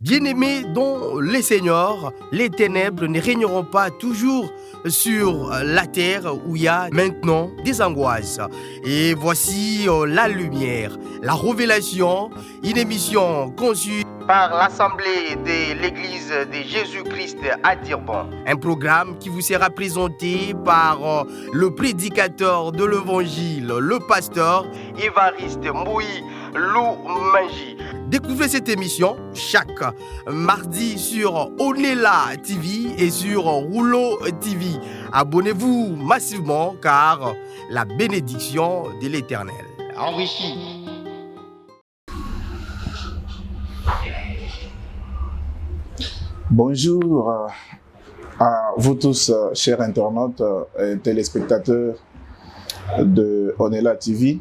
Bien-aimés dans les seigneurs, les ténèbres ne régneront pas toujours sur la terre où il y a maintenant des angoisses. Et voici la lumière, la révélation, une émission conçue par l'Assemblée de l'Église de Jésus-Christ à Durban. Un programme qui vous sera présenté par le prédicateur de l'Évangile, le pasteur Évariste Moui Loumanji. Découvrez cette émission chaque mardi sur Onela TV et sur Rouleau TV. Abonnez-vous massivement car la bénédiction de l'Éternel enrichit. Bonjour à vous tous, chers internautes et téléspectateurs de Onela TV.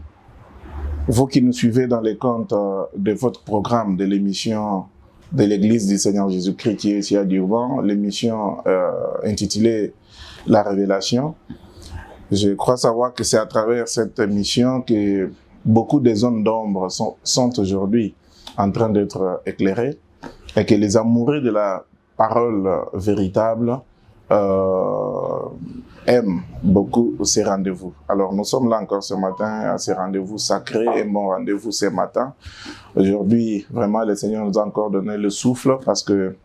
Vous qui nous suivez dans les comptes de votre programme de l'émission de l'Église du Seigneur Jésus-Christ qui est ici à Durban, l'émission intitulée La Révélation. Je crois savoir que c'est à travers cette émission que beaucoup des zones d'ombre sont aujourd'hui en train d'être éclairées et que les amoureux de la parole véritable aiment beaucoup ces rendez-vous. Alors nous sommes là encore ce matin à ces rendez-vous sacrés et mon rendez-vous ce matin. Aujourd'hui, vraiment, le Seigneur nous a encore donné le souffle parce que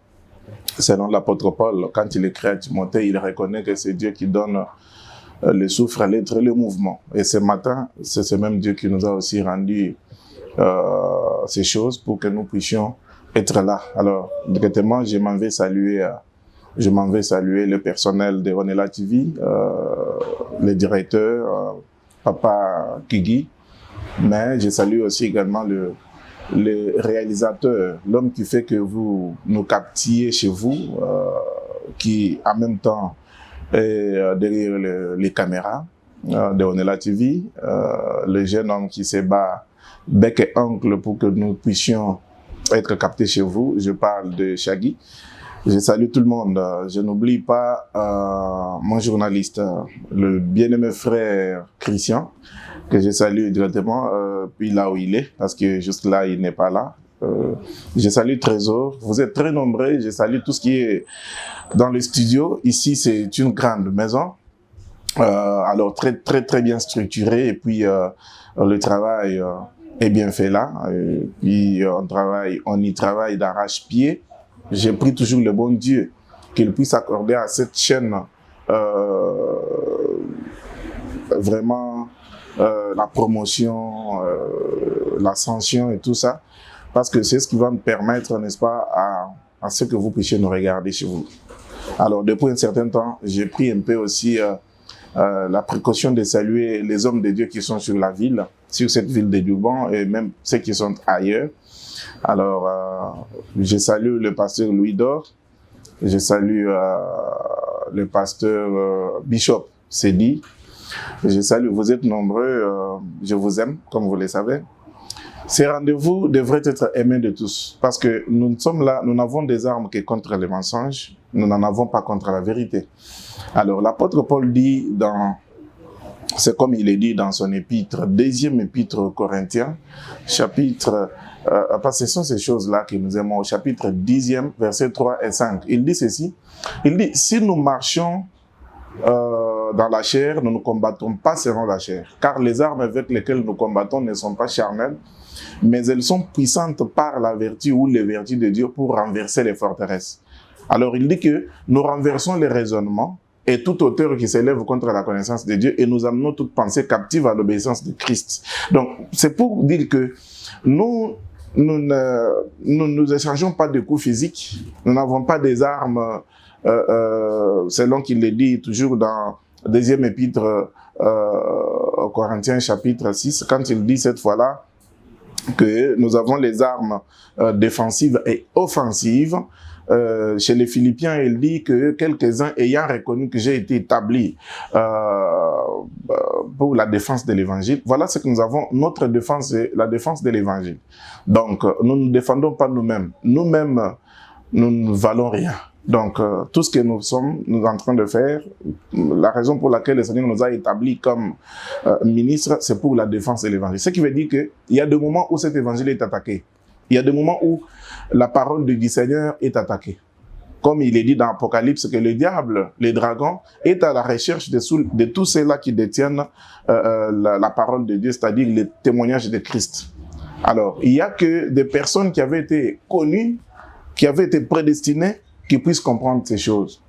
selon l'apôtre Paul, quand il écrit à Timothée, il reconnaît que c'est Dieu qui donne le souffle, l'être et le mouvement. Et ce matin, c'est ce même Dieu qui nous a aussi rendu ces choses pour que nous puissions être là. Alors, directement, je m'en vais saluer le personnel de Onela TV, le directeur, Papa Kigi, mais je salue aussi également le réalisateur, l'homme qui fait que vous nous captiez chez vous, qui en même temps est derrière les caméras de Onela TV, le jeune homme qui se bat bec et ongle pour que nous puissions être captés chez vous. Je parle de Shaggy. Je salue tout le monde. Je n'oublie pas mon journaliste, le bien-aimé frère Christian, que je salue directement, puis là où il est, parce que juste là, il n'est pas là. Je salue Trésor. Vous êtes très nombreux. Je salue tout ce qui est dans le studio. Ici, c'est une grande maison. Alors, très bien structurée. Et puis, le travail est bien fait là. Et puis, on y travaille d'arrache-pied. J'ai pris toujours le bon Dieu qu'il puisse accorder à cette chaîne vraiment la promotion, l'ascension et tout ça, parce que c'est ce qui va me permettre, n'est-ce pas, à ce que vous puissiez nous regarder chez vous. Alors, depuis un certain temps, j'ai pris un peu aussi la précaution de saluer les hommes de Dieu qui sont sur la ville, sur cette ville de Durban et même ceux qui sont ailleurs. Alors, je salue le pasteur Louis Dor, je salue le pasteur Bishop Sedi, je salue, vous êtes nombreux, je vous aime, comme vous le savez. Ces rendez-vous devraient être aimés de tous, parce que nous sommes là, nous n'avons des armes que contre les mensonges, nous n'en avons pas contre la vérité. Alors, l'apôtre Paul dit c'est comme il est dit dans son épître, deuxième épître aux Corinthiens, chapitre parce que ce sont ces choses-là que nous aimons au chapitre 10e, versets 3 et 5. Il dit ceci, il dit, si nous marchons dans la chair, nous ne combattons pas selon la chair, car les armes avec lesquelles nous combattons ne sont pas charnelles, mais elles sont puissantes par la vertu ou les vertus de Dieu pour renverser les forteresses. Alors il dit que nous renversons les raisonnements et toute hauteur qui s'élève contre la connaissance de Dieu et nous amenons toute pensée captive à l'obéissance de Christ. Donc c'est pour dire que nous échangeons pas de coups physiques, nous n'avons pas des armes, selon qu'il le dit toujours dans le deuxième épître aux Corinthiens chapitre 6, quand il dit cette fois-là que nous avons les armes défensives et offensives. Chez les Philippiens, il dit que quelques-uns ayant reconnu que j'ai été établi pour la défense de l'évangile, voilà ce que nous avons, notre défense, c'est la défense de l'évangile. Donc, nous ne défendons pas nous-mêmes. Nous-mêmes, nous ne valons rien. Donc, tout ce que nous sommes en train de faire, la raison pour laquelle le Seigneur nous a établis comme ministres, c'est pour la défense de l'évangile. Ce qui veut dire qu'il y a des moments où cet évangile est attaqué. Il y a des moments où la parole du Seigneur est attaquée. Comme il est dit dans Apocalypse que le diable, les dragons, est à la recherche de tous ceux-là qui détiennent la parole de Dieu, c'est-à-dire les témoignages de Christ. Alors, il n'y a que des personnes qui avaient été connues, qui avaient été prédestinées, qui puissent comprendre ces choses.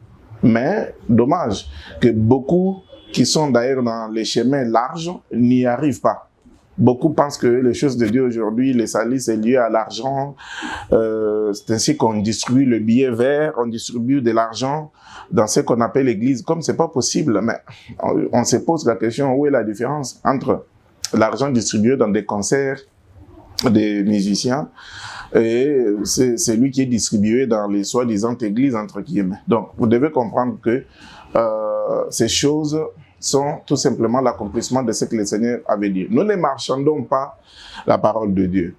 Mais, dommage que beaucoup qui sont d'ailleurs dans les chemins larges n'y arrivent pas. Beaucoup pensent que les choses de Dieu aujourd'hui, les salis, c'est lié à l'argent. C'est ainsi qu'on distribue le billet vert, on distribue de l'argent dans ce qu'on appelle l'église. Comme c'est pas possible, mais on se pose la question, où est la différence entre l'argent distribué dans des concerts des musiciens et c'est celui qui est distribué dans les soi-disant églises, entre guillemets. Donc, vous devez comprendre que ces choses sont tout simplement l'accomplissement de ce que le Seigneur avait dit. Nous ne marchandons pas la parole de Dieu.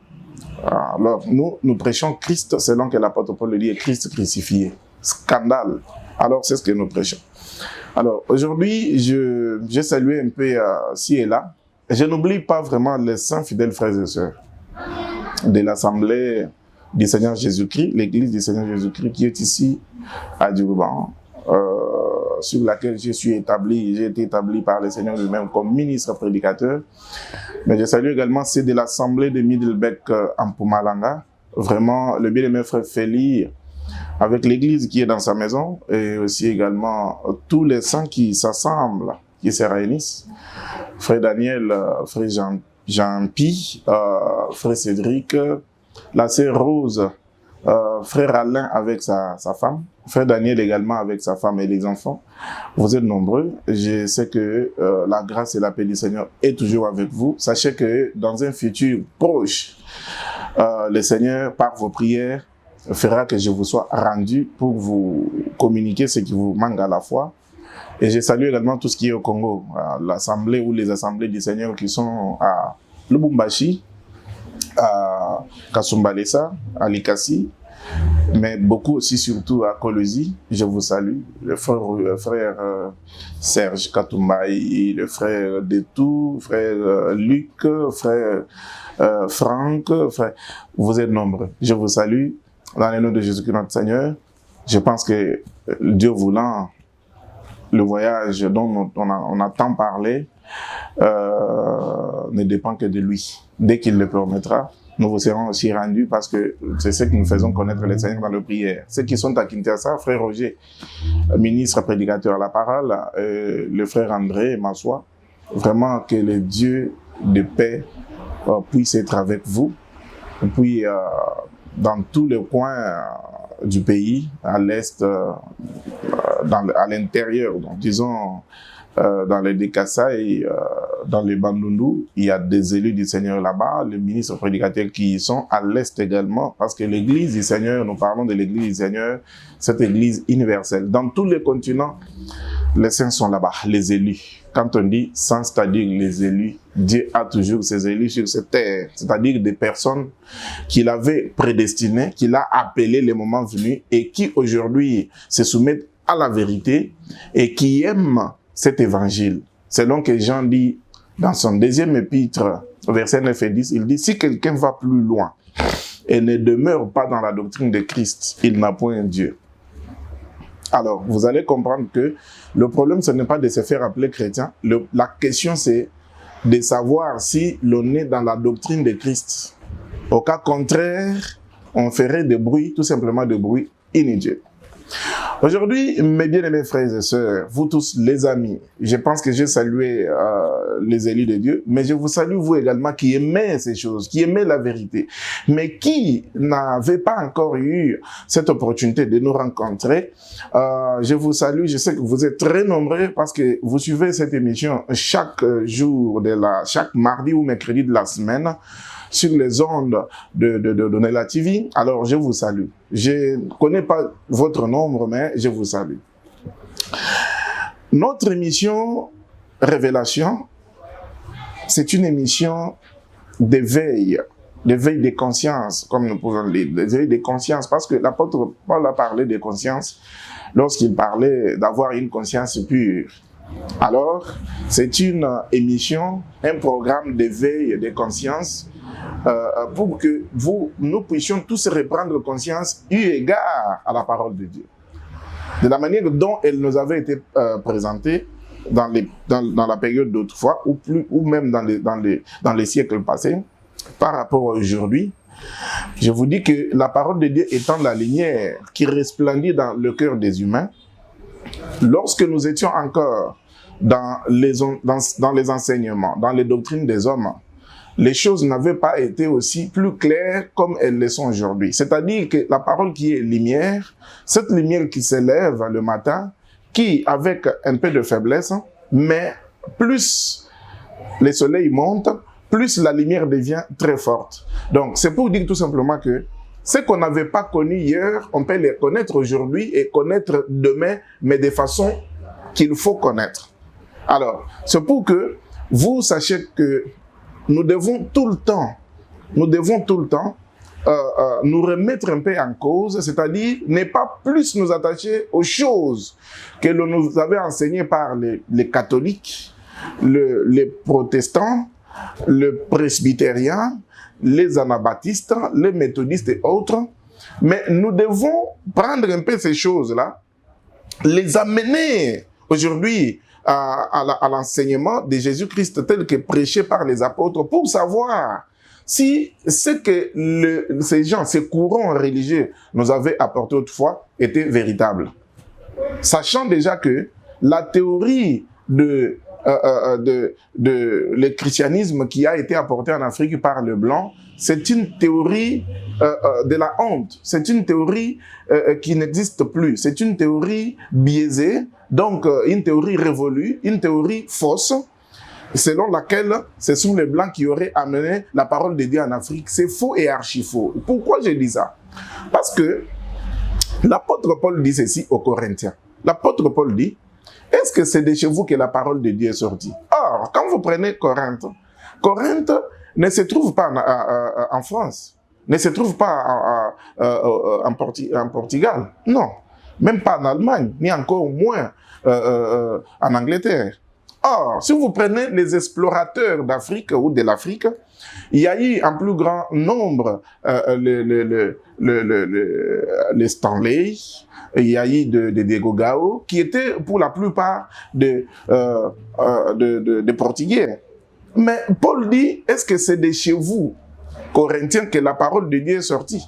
Alors, nous prêchons Christ selon que l'apôtre Paul le dit, Christ crucifié. Scandale. Alors, c'est ce que nous prêchons. Alors, aujourd'hui, j'ai salué un peu ci et là. Je n'oublie pas vraiment les saints fidèles frères et sœurs de l'Assemblée du Seigneur Jésus-Christ, l'Église du Seigneur Jésus-Christ qui est ici à Durban, sur laquelle je suis établi. J'ai été établi par le Seigneur lui-même comme ministre prédicateur. Mais je salue également ceux de l'Assemblée de Middelbeck en Mpumalanga. Vraiment, le bien-aimé frère Feli, avec l'Église qui est dans sa maison, et aussi également tous les saints qui s'assemblent, qui se réunissent. Frère Daniel, frère Jean-Pi, frère Cédric, la sœur Rose, frère Alain avec sa femme, frère Daniel également avec sa femme et les enfants. Vous êtes nombreux. Je sais que la grâce et la paix du Seigneur est toujours avec vous. Sachez que dans un futur proche, le Seigneur, par vos prières, fera que je vous sois rendu pour vous communiquer ce qui vous manque à la foi. Et je salue également tout ce qui est au Congo, l'assemblée ou les assemblées du Seigneur qui sont à Lubumbashi, à Kasumbalesa, à Likasi, mais beaucoup aussi surtout à Kolosi. Je vous salue, le frère Serge Katumbaï, le frère Detou, frère Luc, frère Franck, frère, vous êtes nombreux. Je vous salue dans le nom de Jésus-Christ notre Seigneur. Je pense que Dieu voulant, le voyage dont on a tant parlé ne dépend que de lui. Dès qu'il le permettra, nous vous serons aussi rendus parce que c'est ce que nous faisons connaître le Seigneur dans nos prières. Ceux qui sont à Kinshasa, frère Roger, ministre prédicateur à la parole, le frère André Massoua, vraiment que le Dieu de paix puisse être avec vous. Et puis, dans tous les coins du pays, à l'est, à l'intérieur, donc disons dans les Dekassa dans les Bandundu, il y a des élus du Seigneur là-bas, les ministres prédicateurs qui sont à l'est également, parce que l'église du Seigneur, nous parlons de l'église du Seigneur, cette église universelle. Dans tous les continents, les saints sont là-bas, les élus. Quand on dit saints, c'est-à-dire les élus, Dieu a toujours ses élus sur cette terre, c'est-à-dire des personnes qu'il avait prédestinées, qu'il a appelées les moments venus et qui aujourd'hui se soumettent à la vérité et qui aiment cet évangile. Selon que Jean dit dans son deuxième épître, verset 9 et 10, il dit, si quelqu'un va plus loin et ne demeure pas dans la doctrine de Christ, il n'a point Dieu. Alors, vous allez comprendre que le problème, ce n'est pas de se faire appeler chrétien. La question, c'est de savoir si l'on est dans la doctrine de Christ. Au cas contraire, on ferait des bruits, tout simplement des bruits inutiles. Aujourd'hui, mes bien-aimés frères et sœurs, vous tous les amis, je pense que j'ai salué les élus de Dieu, mais je vous salue vous également qui aimez ces choses, qui aimez la vérité, mais qui n'avez pas encore eu cette opportunité de nous rencontrer. Je vous salue, je sais que vous êtes très nombreux parce que vous suivez cette émission chaque jour, chaque mardi ou mercredi de la semaine, sur les ondes de Nela TV. Alors, je vous salue. Je ne connais pas votre nombre, mais je vous salue. Notre émission Révélation, c'est une émission d'éveil de conscience, comme nous pouvons le dire, d'éveil de conscience, parce que l'apôtre Paul a parlé de conscience lorsqu'il parlait d'avoir une conscience pure. Alors, c'est une émission, un programme d'éveil de conscience pour que nous puissions tous reprendre conscience eu égard à la parole de Dieu. De la manière dont elle nous avait été présentée dans la période d'autrefois, ou même dans les siècles passés, par rapport à aujourd'hui, je vous dis que la parole de Dieu étant la lumière qui resplendit dans le cœur des humains, lorsque nous étions encore dans les enseignements, dans les doctrines des hommes, les choses n'avaient pas été aussi plus claires comme elles le sont aujourd'hui. C'est-à-dire que la parole qui est lumière, cette lumière qui s'élève le matin, qui, avec un peu de faiblesse, mais plus le soleil monte, plus la lumière devient très forte. Donc, c'est pour dire tout simplement que ce qu'on n'avait pas connu hier, on peut les connaître aujourd'hui et connaître demain, mais de façon qu'il faut connaître. Alors, c'est pour que vous sachiez que nous devons tout le temps nous remettre un peu en cause, c'est-à-dire ne pas plus nous attacher aux choses que l'on nous avait enseignées par les catholiques, les protestants, les presbytériens, les anabaptistes, les méthodistes et autres. Mais nous devons prendre un peu ces choses-là, les amener aujourd'hui à l'enseignement de Jésus-Christ tel que prêché par les apôtres pour savoir si ce que ces courants religieux nous avaient apporté autrefois était véritable. Sachant déjà que la théorie de le christianisme qui a été apporté en Afrique par le blanc, c'est une théorie de la honte. C'est une théorie qui n'existe plus. C'est une théorie biaisée, donc une théorie révolue, une théorie fausse, selon laquelle ce sont les Blancs qui auraient amené la parole de Dieu en Afrique. C'est faux et archi-faux. Pourquoi je dis ça? Parce que l'apôtre Paul dit ceci aux Corinthiens. L'apôtre Paul dit, est-ce que c'est de chez vous que la parole de Dieu est sortie? Or, quand vous prenez Corinthe, Corinthe ne se trouve pas en France, ne se trouve pas en Portugal, non, même pas en Allemagne, ni encore moins en Angleterre. Or, si vous prenez les explorateurs d'Afrique ou de l'Afrique, il y a eu en plus grand nombre les Stanley, il y a eu des Gogao, qui étaient pour la plupart des Portugais. Mais Paul dit, est-ce que c'est de chez vous, Corinthiens, que la parole de Dieu est sortie?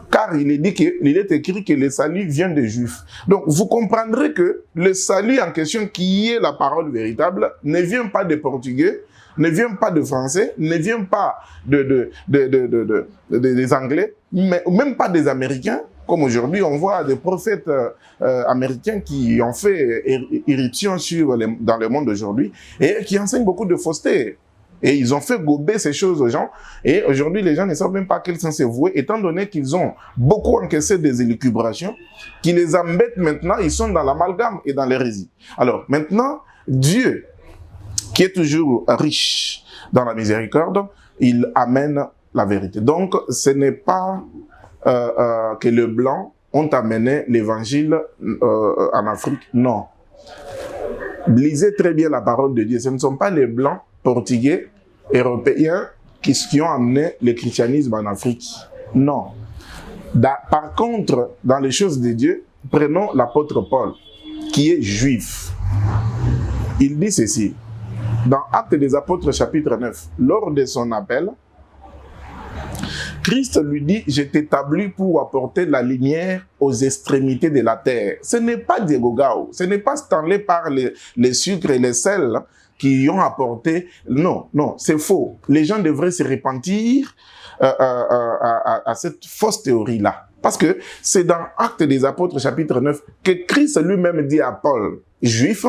Car il est écrit que le salut vient des Juifs. Donc, vous comprendrez que le salut en question, qui est la parole véritable, ne vient pas des Portugais, ne vient pas de Français, ne vient pas des Anglais, mais même pas des Américains. Comme aujourd'hui, on voit des prophètes américains qui ont fait irruption dans le monde aujourd'hui et qui enseignent beaucoup de fausseté. Et ils ont fait gober ces choses aux gens. Et aujourd'hui, les gens ne savent même pas quel sens c'est voué, étant donné qu'ils ont beaucoup encaissé des élucubrations qui les embêtent maintenant. Ils sont dans l'amalgame et dans l'hérésie. Alors maintenant, Dieu, qui est toujours riche dans la miséricorde, il amène la vérité. Donc, ce n'est pas que les Blancs ont amené l'évangile en Afrique. Non. Lisez très bien la parole de Dieu. Ce ne sont pas les Blancs, Portugais, Européens qui ont amené le christianisme en Afrique. Non. Par contre, dans les choses de Dieu, prenons l'apôtre Paul, qui est juif. Il dit ceci, dans Actes des Apôtres chapitre 9, lors de son appel, Christ lui dit, je t'établis pour apporter la lumière aux extrémités de la terre. Ce n'est pas Diego Gao, ce n'est pas Stanley par les sucres et les sels qui ont apporté. Non, non, c'est faux. Les gens devraient se repentir à cette fausse théorie-là. Parce que c'est dans Actes des Apôtres chapitre 9 que Christ lui-même dit à Paul, juif,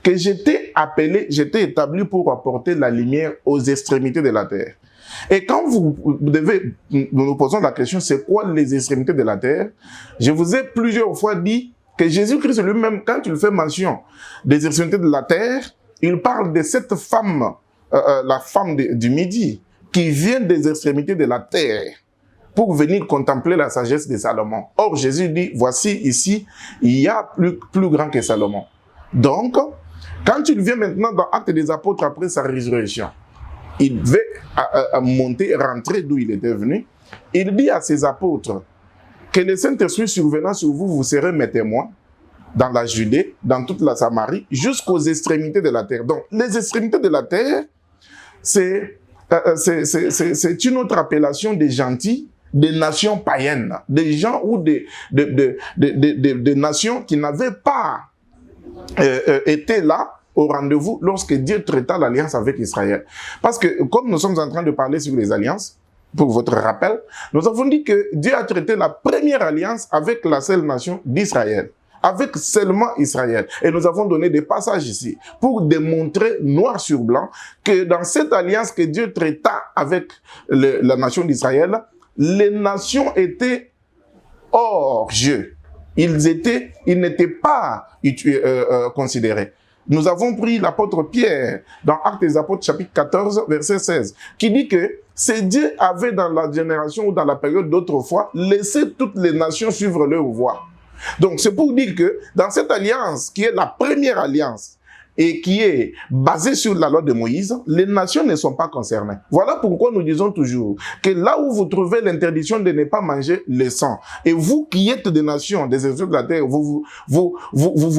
que j'étais appelé, j'étais établi pour apporter la lumière aux extrémités de la terre. Et quand nous posons la question, c'est quoi les extrémités de la terre? Je vous ai plusieurs fois dit que Jésus-Christ lui-même, quand il fait mention des extrémités de la terre, il parle de cette femme, la femme du Midi, qui vient des extrémités de la terre pour venir contempler la sagesse de Salomon. Or, Jésus dit, voici ici, il y a plus grand que Salomon. Donc, quand il vient maintenant dans Actes des Apôtres après sa résurrection, il devait monter, rentrer d'où il était venu. Il dit à ses apôtres que le Saint-Esprit survenant sur vous, vous serez mes témoins dans la Judée, dans toute la Samarie, jusqu'aux extrémités de la terre. Donc, les extrémités de la terre, c'est une autre appellation des gentils, des nations païennes, des gens ou des nations qui n'avaient pas été là au rendez-vous lorsque Dieu traita l'alliance avec Israël. Parce que, comme nous sommes en train de parler sur les alliances, pour votre rappel, nous avons dit que Dieu a traité la première alliance avec la seule nation d'Israël, avec seulement Israël. Et nous avons donné des passages ici pour démontrer noir sur blanc que dans cette alliance que Dieu traita avec la nation d'Israël, les nations étaient hors jeu. Ils n'étaient pas considérés. Nous avons pris l'apôtre Pierre dans Actes des Apôtres chapitre 14 verset 16 qui dit que c'est Dieu avait dans la génération ou dans la période d'autrefois laissé toutes les nations suivre leur voie. Donc c'est pour dire que dans cette alliance qui est la première alliance et qui est basée sur la loi de Moïse, les nations ne sont pas concernées. Voilà pourquoi nous disons toujours que là où vous trouvez l'interdiction de ne pas manger le sang, et vous qui êtes des nations, des extrémités de la terre, vous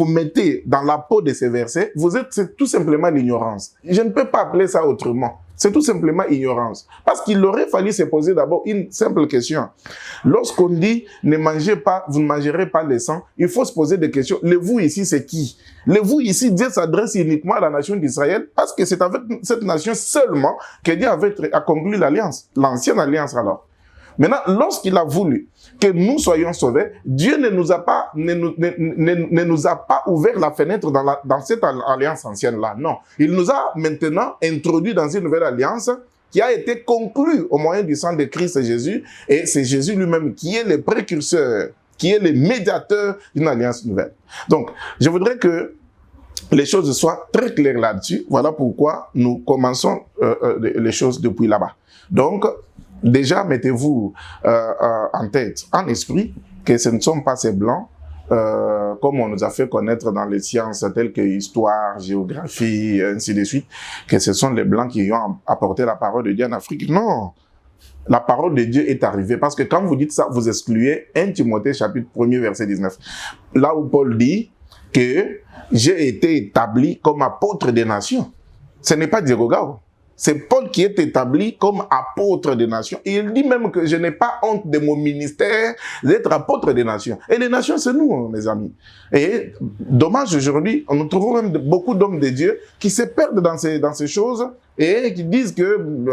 mettez dans la peau de ces versets, c'est tout simplement l'ignorance. Je ne peux pas appeler ça autrement. C'est tout simplement ignorance. Parce qu'il aurait fallu se poser d'abord une simple question. Lorsqu'on dit ne mangez pas, vous ne mangerez pas le sang, il faut se poser des questions. Le vous ici, c'est qui? Le vous ici, Dieu s'adresse uniquement à la nation d'Israël parce que c'est avec cette nation seulement que Dieu avait conclu l'alliance, l'ancienne alliance alors. Maintenant, lorsqu'il a voulu que nous soyons sauvés, Dieu ne nous a pas ouvert la fenêtre dans cette alliance ancienne-là. Non. Il nous a maintenant introduit dans une nouvelle alliance qui a été conclue au moyen du sang de Christ Jésus. Et c'est Jésus lui-même qui est le précurseur, qui est le médiateur d'une alliance nouvelle. Donc, je voudrais que les choses soient très claires là-dessus. Voilà pourquoi nous commençons les choses depuis là-bas. Donc, déjà, mettez-vous en tête, en esprit, que ce ne sont pas ces blancs, comme on nous a fait connaître dans les sciences telles que histoire, géographie, ainsi de suite, que ce sont les blancs qui ont apporté la parole de Dieu en Afrique. Non, la parole de Dieu est arrivée. Parce que quand vous dites ça, vous excluez 1 Timothée chapitre 1er verset 19. Là où Paul dit que j'ai été établi comme apôtre des nations. Ce n'est pas Diego Gao. C'est Paul qui est établi comme apôtre des nations. Et il dit même que je n'ai pas honte de mon ministère d'être apôtre des nations. Et les nations, c'est nous, mes amis. Et dommage, aujourd'hui, nous trouvons même beaucoup d'hommes de Dieu qui se perdent dans ces choses et qui disent que,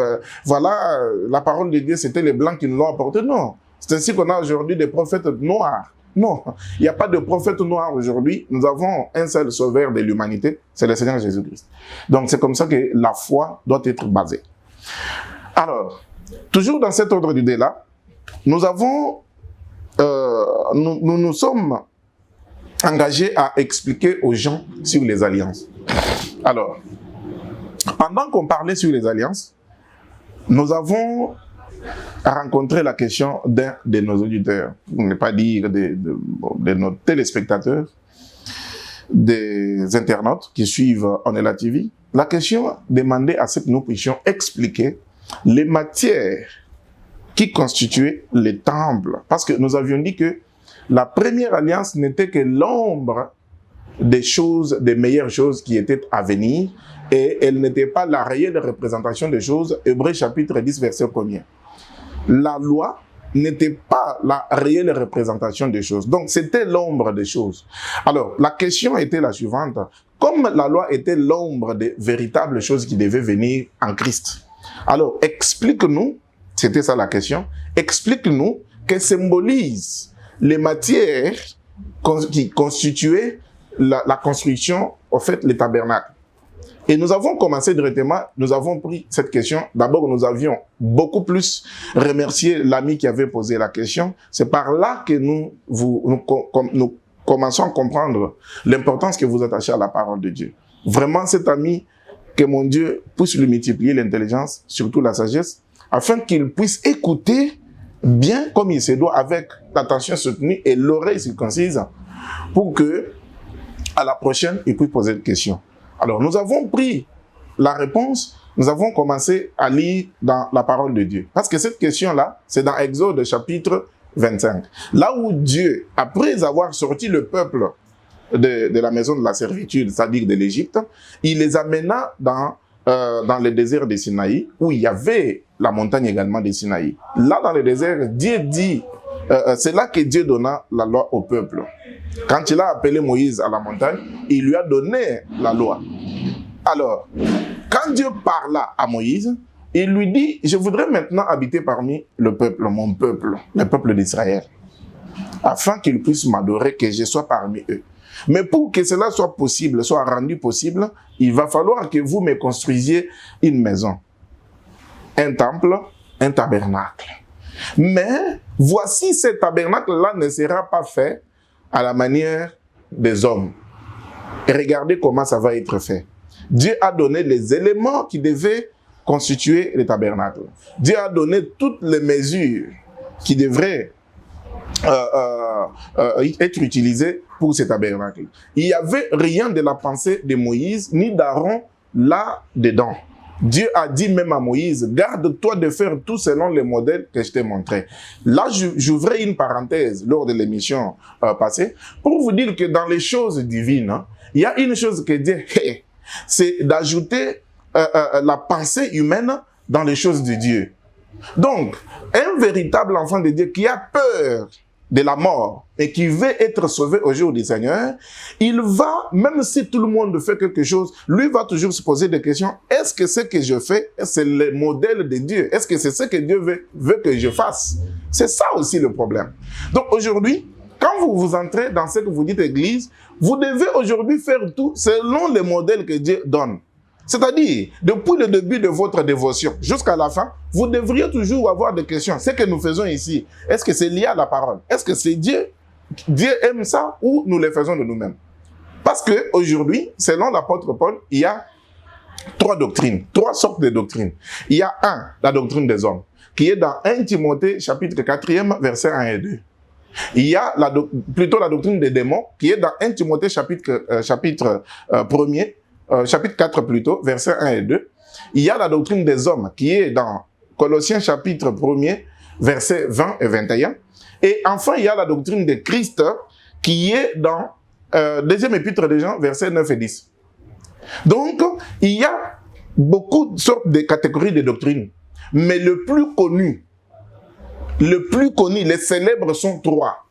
voilà, la parole de Dieu, c'était les Blancs qui nous l'ont apporté. Non. C'est ainsi qu'on a aujourd'hui des prophètes noirs. Non, il n'y a pas de prophète noir aujourd'hui. Nous avons un seul sauveur de l'humanité, c'est le Seigneur Jésus-Christ. Donc c'est comme ça que la foi doit être basée. Alors, toujours dans cet ordre d'idée-là, nous sommes engagés à expliquer aux gens sur les alliances. Alors, pendant qu'on parlait sur les alliances, nous avons rencontré la question d'un de nos auditeurs, pour ne pas dire de nos téléspectateurs, des internautes qui suivent Onela TV. La question demandait à ce que nous puissions expliquer les matières qui constituaient les temples. Parce que nous avions dit que la première alliance n'était que l'ombre des choses, des meilleures choses qui étaient à venir, et elle n'était pas la réelle représentation des choses. Hébreux chapitre 10, verset 1er. La loi n'était pas la réelle représentation des choses. Donc, c'était l'ombre des choses. Alors, la question était la suivante. Comme la loi était l'ombre des véritables choses qui devaient venir en Christ, alors, explique-nous, c'était ça la question, explique-nous que symbolise les matières qui constituaient la construction, au fait, le tabernacle. Et nous avons commencé directement, nous avons pris cette question. D'abord, nous avions beaucoup plus remercié l'ami qui avait posé la question. C'est par là que nous commençons à comprendre l'importance que vous attachez à la parole de Dieu. Vraiment, cet ami, que mon Dieu puisse lui multiplier l'intelligence, surtout la sagesse, afin qu'il puisse écouter bien comme il se doit, avec l'attention soutenue et l'oreille circoncise, pour que, à la prochaine, il puisse poser une question. Alors, nous avons pris la réponse nous avons commencé à lire dans la parole de Dieu. Parce que cette question-là, c'est dans Exode chapitre 25. Là où Dieu, après avoir sorti le peuple de la maison de la servitude, c'est-à-dire de l'Égypte, il les amena dans le désert de Sinaï, où il y avait la montagne également de Sinaï. Là, dans le désert, Dieu dit, c'est là que Dieu donna la loi au peuple. Quand il a appelé Moïse à la montagne, il lui a donné la loi. Alors, quand Dieu parla à Moïse, il lui dit, je voudrais maintenant habiter parmi le peuple, mon peuple, le peuple d'Israël, afin qu'ils puissent m'adorer, que je sois parmi eux. Mais pour que cela soit possible, soit rendu possible, il va falloir que vous me construisiez une maison, un temple, un tabernacle. Mais voici, ce tabernacle-là ne sera pas fait à la manière des hommes. Et regardez comment ça va être fait. Dieu a donné les éléments qui devaient constituer le tabernacle. Dieu a donné toutes les mesures qui devraient être utilisées pour ce tabernacle. Il n'y avait rien de la pensée de Moïse ni d'Aaron là-dedans. Dieu a dit même à Moïse, garde-toi de faire tout selon les modèles que je t'ai montrés. Là, j'ouvrais une parenthèse lors de l'émission passée pour vous dire que dans les choses divines, hein, il y a une chose que Dieu fait, c'est d'ajouter la pensée humaine dans les choses de Dieu. Donc, un véritable enfant de Dieu qui a peur de la mort et qui veut être sauvé au jour du Seigneur, il va, même si tout le monde fait quelque chose, lui va toujours se poser des questions. Est-ce que ce que je fais, c'est le modèle de Dieu? Est-ce que c'est ce que Dieu veut que je fasse? C'est ça aussi le problème. Donc aujourd'hui, quand vous entrez dans ce que vous dites église, vous devez aujourd'hui faire tout selon le modèle que Dieu donne. C'est-à-dire, depuis le début de votre dévotion jusqu'à la fin, vous devriez toujours avoir des questions. Ce que nous faisons ici, est-ce que c'est lié à la parole? Est-ce que c'est Dieu? Dieu aime ça ou nous le faisons de nous-mêmes? Parce qu'aujourd'hui, selon l'apôtre Paul, il y a trois doctrines, trois sortes de doctrines. Il y a la doctrine des hommes, qui est dans 1 Timothée chapitre 4, versets 1 et 2. Il y a plutôt la doctrine des démons, qui est dans 1 Timothée chapitre 4 plutôt, versets 1 et 2. Il y a la doctrine des hommes, qui est dans Colossiens chapitre 1, versets 20 et 21. Et enfin, il y a la doctrine de Christ, qui est dans deuxième épître de Jean, versets 9 et 10. Donc, il y a beaucoup de sortes de catégories de doctrines. Mais le plus connu, les célèbres sont trois.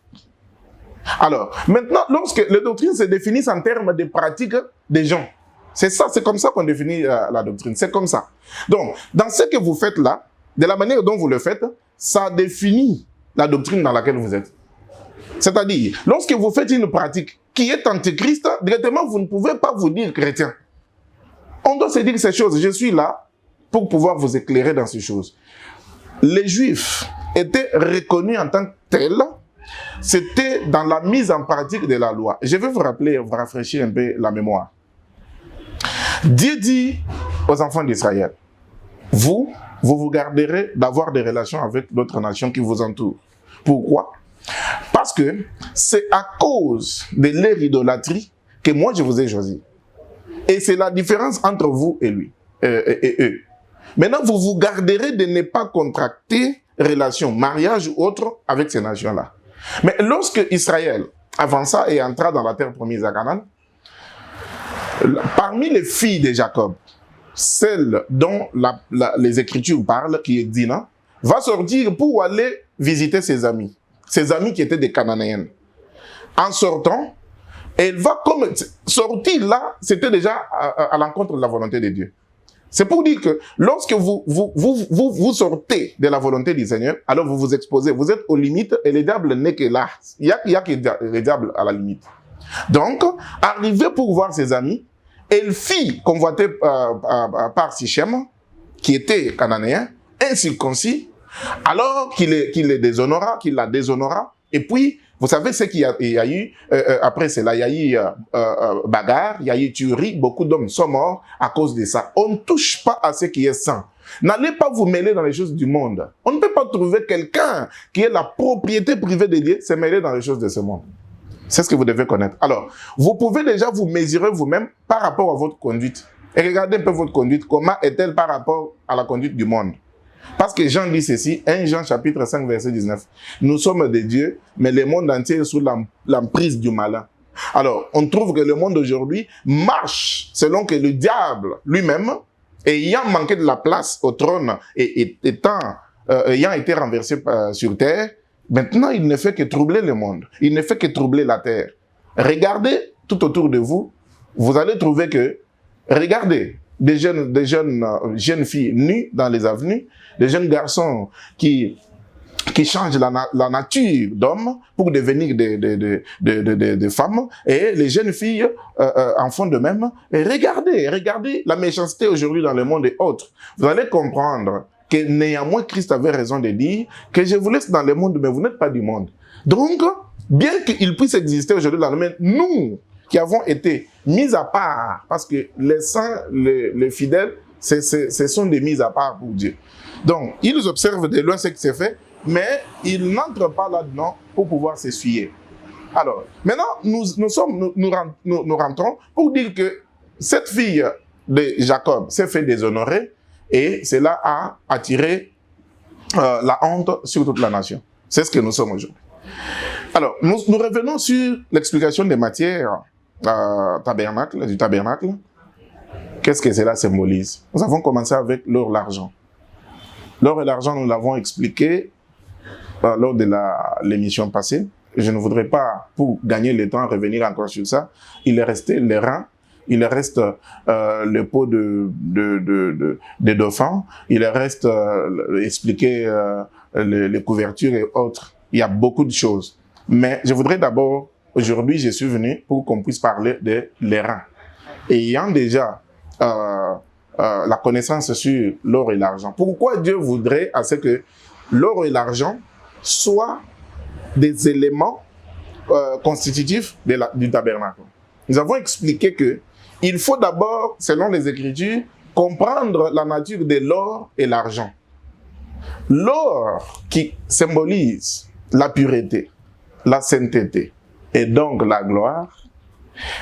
Alors, maintenant, lorsque les doctrines se définissent en termes de pratiques des gens, c'est ça, c'est comme ça qu'on définit la doctrine, c'est comme ça. Donc, dans ce que vous faites là, de la manière dont vous le faites, ça définit la doctrine dans laquelle vous êtes. C'est-à-dire, lorsque vous faites une pratique qui est antichrist, directement, vous ne pouvez pas vous dire chrétien. On doit se dire ces choses. Je suis là pour pouvoir vous éclairer dans ces choses. Les Juifs étaient reconnus en tant que tels. C'était dans la mise en pratique de la loi. Je vais vous rappeler, vous rafraîchir un peu la mémoire. Dieu dit aux enfants d'Israël, vous garderez d'avoir des relations avec d'autres nations qui vous entourent. Pourquoi? Parce que c'est à cause de leur idolâtrie que moi je vous ai choisi. Et c'est la différence entre vous et lui, et eux. Maintenant, vous vous garderez de ne pas contracter relation, mariage ou autre avec ces nations-là. Mais lorsque Israël avança et entra dans la terre promise à Canaan, parmi les filles de Jacob, celle dont les Écritures parlent, qui est Dina, va sortir pour aller visiter ses amis qui étaient des Cananéennes. En sortant, elle va comme sortir là, c'était déjà à l'encontre de la volonté de Dieu. C'est pour dire que lorsque vous sortez de la volonté du Seigneur, alors vous vous exposez, vous êtes aux limites et le diable n'est que là. Il y a que le diable à la limite. Donc, arrivé pour voir ses amis, elle fit convoiter par Sichem, qui était cananéen, incirconcis, alors qu'il la déshonora. Et puis, vous savez ce qu'il y a eu après cela. Il y a eu bagarre, il y a eu tuerie, beaucoup d'hommes sont morts à cause de ça. On ne touche pas à ce qui est saint. N'allez pas vous mêler dans les choses du monde. On ne peut pas trouver quelqu'un qui est la propriété privée de Dieu se mêler dans les choses de ce monde. C'est ce que vous devez connaître. Alors, vous pouvez déjà vous mesurer vous-même par rapport à votre conduite. Et regardez un peu votre conduite. Comment est-elle par rapport à la conduite du monde? Parce que Jean dit ceci, 1 Jean chapitre 5 verset 19. Nous sommes des dieux, mais le monde entier est sous l'emprise du malin. Alors, on trouve que le monde aujourd'hui marche selon que le diable lui-même, ayant manqué de la place au trône et ayant été renversé sur terre, maintenant il ne fait que troubler le monde. Il ne fait que troubler la terre. Regardez tout autour de vous, vous allez trouver que, regardez, des jeunes filles nues dans les avenues, des jeunes garçons qui changent la nature d'hommes pour devenir des femmes, et les jeunes filles en font de même. Et regardez la méchanceté aujourd'hui dans le monde et autres. Vous allez comprendre que néanmoins Christ avait raison de dire que je vous laisse dans le monde, mais vous n'êtes pas du monde. Donc, bien qu'il puisse exister aujourd'hui dans le monde, nous qui avons été mis à part, parce que les saints, les fidèles, ce sont des mis à part pour Dieu. Donc, ils observent de loin ce qui s'est fait, mais ils n'entrent pas là-dedans pour pouvoir s'essuyer. Alors, maintenant, nous rentrons pour dire que cette fille de Jacob s'est fait déshonorer et cela a attiré la honte sur toute la nation. C'est ce que nous sommes aujourd'hui. Alors, nous revenons sur l'explication des matières du tabernacle. Qu'est-ce que cela symbolise? Nous avons commencé avec l'or et l'argent. L'or et l'argent, nous l'avons expliqué lors de l'émission passée. Je ne voudrais pas, pour gagner le temps, revenir encore sur ça. Il est resté les reins, il reste le pot de dauphin, il reste expliquer les couvertures et autres. Il y a beaucoup de choses. Mais je voudrais d'abord, aujourd'hui, je suis venu pour qu'on puisse parler des reins. Ayant déjà la connaissance sur l'or et l'argent, pourquoi Dieu voudrait à ce que l'or et l'argent soient des éléments constitutifs du tabernacle? Nous avons expliqué que il faut d'abord, selon les Écritures, comprendre la nature de l'or et l'argent. L'or qui symbolise la pureté, la sainteté et donc la gloire,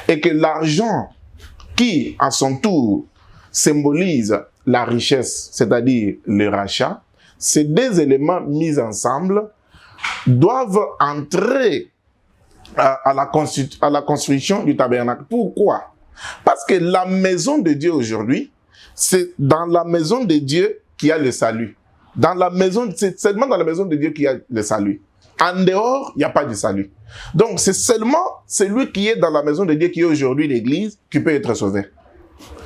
et que l'argent qui, à son tour, symbolise la richesse, c'est-à-dire le rachat, ces deux éléments mis ensemble doivent entrer à la construction du tabernacle. Pourquoi? Parce que la maison de Dieu aujourd'hui, c'est dans la maison de Dieu qu'il y a le salut. C'est seulement dans la maison de Dieu qu'il y a le salut. En dehors, il n'y a pas de salut. Donc, c'est seulement celui qui est dans la maison de Dieu, qui est aujourd'hui l'Église, qui peut être sauvé.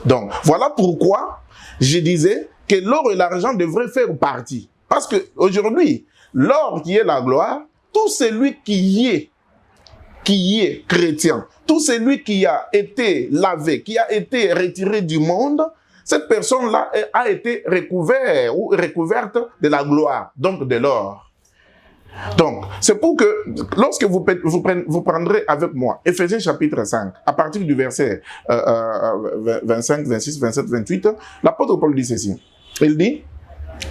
Donc, voilà pourquoi je disais que l'or et l'argent devraient faire partie. Parce qu'aujourd'hui, l'or qui est la gloire, tout celui qui est chrétien, tout celui qui a été lavé, qui a été retiré du monde, cette personne-là a été recouverte de la gloire, donc de l'or. Donc, c'est pour que, lorsque vous prendrez avec moi Éphésiens chapitre 5, à partir du verset 25, 26, 27, 28, l'apôtre Paul dit ceci. Il dit,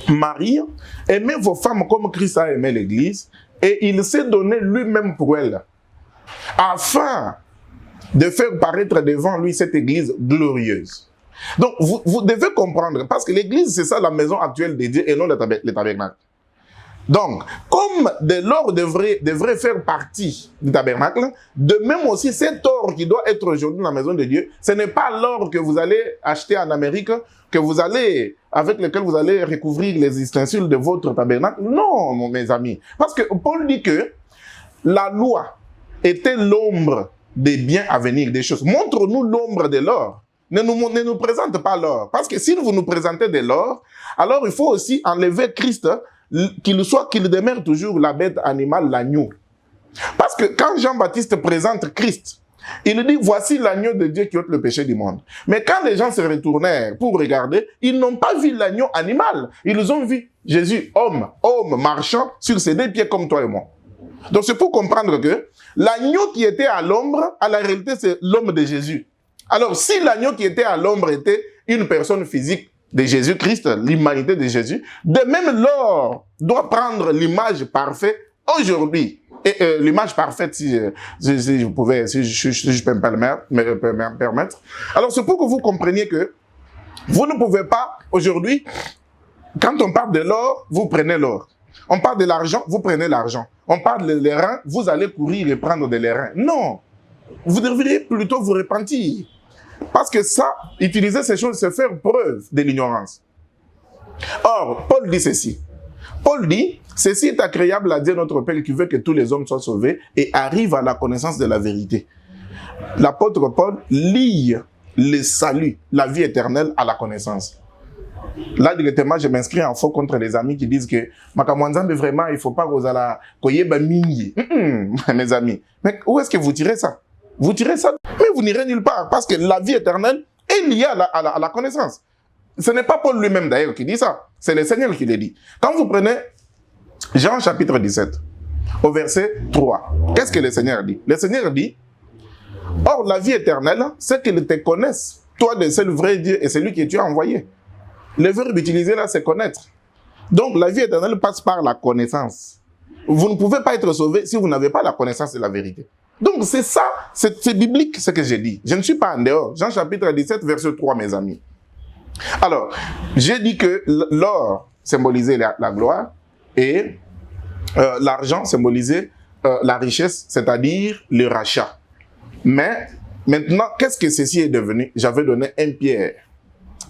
Marie, aimez vos femmes comme Christ a aimé l'Église, et il s'est donné lui-même pour elle, afin de faire paraître devant lui cette Église glorieuse. Donc, vous devez comprendre, parce que l'Église, c'est ça la maison actuelle de Dieu et non le tabernacle. Donc, comme de l'or devrait faire partie du tabernacle, de même aussi cet or qui doit être aujourd'hui dans la maison de Dieu, ce n'est pas l'or que vous allez acheter en Amérique, avec lequel vous allez recouvrir les ustensiles de votre tabernacle. Non, mes amis. Parce que Paul dit que la loi était l'ombre des biens à venir, des choses. Montre-nous l'ombre de l'or. Ne nous présente pas l'or. Parce que si vous nous présentez de l'or, alors il faut aussi enlever Christ, qu'il demeure toujours la bête animale, l'agneau. Parce que quand Jean-Baptiste présente Christ, il dit, voici l'agneau de Dieu qui ôte le péché du monde. Mais quand les gens se retournèrent pour regarder, ils n'ont pas vu l'agneau animal. Ils ont vu Jésus, homme marchant sur ses deux pieds comme toi et moi. Donc c'est pour comprendre que l'agneau qui était à l'ombre, à la réalité, c'est l'homme de Jésus. Alors si l'agneau qui était à l'ombre était une personne physique de Jésus-Christ, l'humanité de Jésus, de même l'or doit prendre l'image parfaite aujourd'hui. Et l'image parfaite, si je peux me permettre. Alors c'est pour que vous compreniez que Vous ne pouvez pas, aujourd'hui, quand on parle de l'or, vous prenez l'or. On parle de l'argent, vous prenez l'argent. On parle des reins, vous allez courir et prendre des reins. Non, vous devriez plutôt vous repentir. Parce que ça, utiliser ces choses, c'est faire preuve de l'ignorance. Or, Paul dit ceci. Paul dit, ceci est agréable à Dieu notre Père qui veut que tous les hommes soient sauvés et arrivent à la connaissance de la vérité. L'apôtre Paul lie le salut, la vie éternelle à la connaissance. Là, directement, je m'inscris en faux contre les amis qui disent que Makamwanzambe, vraiment, il ne faut pas que vous allez koyeba mingi. Mes amis. Mais où est-ce que vous tirez ça? Vous tirez ça, mais vous n'irez nulle part parce que la vie éternelle est liée à la connaissance. Ce n'est pas Paul lui-même d'ailleurs qui dit ça, c'est le Seigneur qui le dit. Quand vous prenez Jean chapitre 17, au verset 3, qu'est-ce que le Seigneur dit? Le Seigneur dit, or la vie éternelle, c'est qu'ils te connaissent, toi le seul vrai Dieu et celui que tu as envoyé. Le verbe utilisé là, c'est connaître. Donc la vie éternelle passe par la connaissance. Vous ne pouvez pas être sauvé si vous n'avez pas la connaissance de la vérité. Donc c'est ça, c'est biblique ce que j'ai dit. Je ne suis pas en dehors. Jean chapitre 17, verset 3, mes amis. Alors, j'ai dit que l'or symbolisait la gloire et l'argent symbolisait la richesse, c'est-à-dire le rachat. Mais maintenant, qu'est-ce que ceci est devenu? J'avais donné 1 Pierre,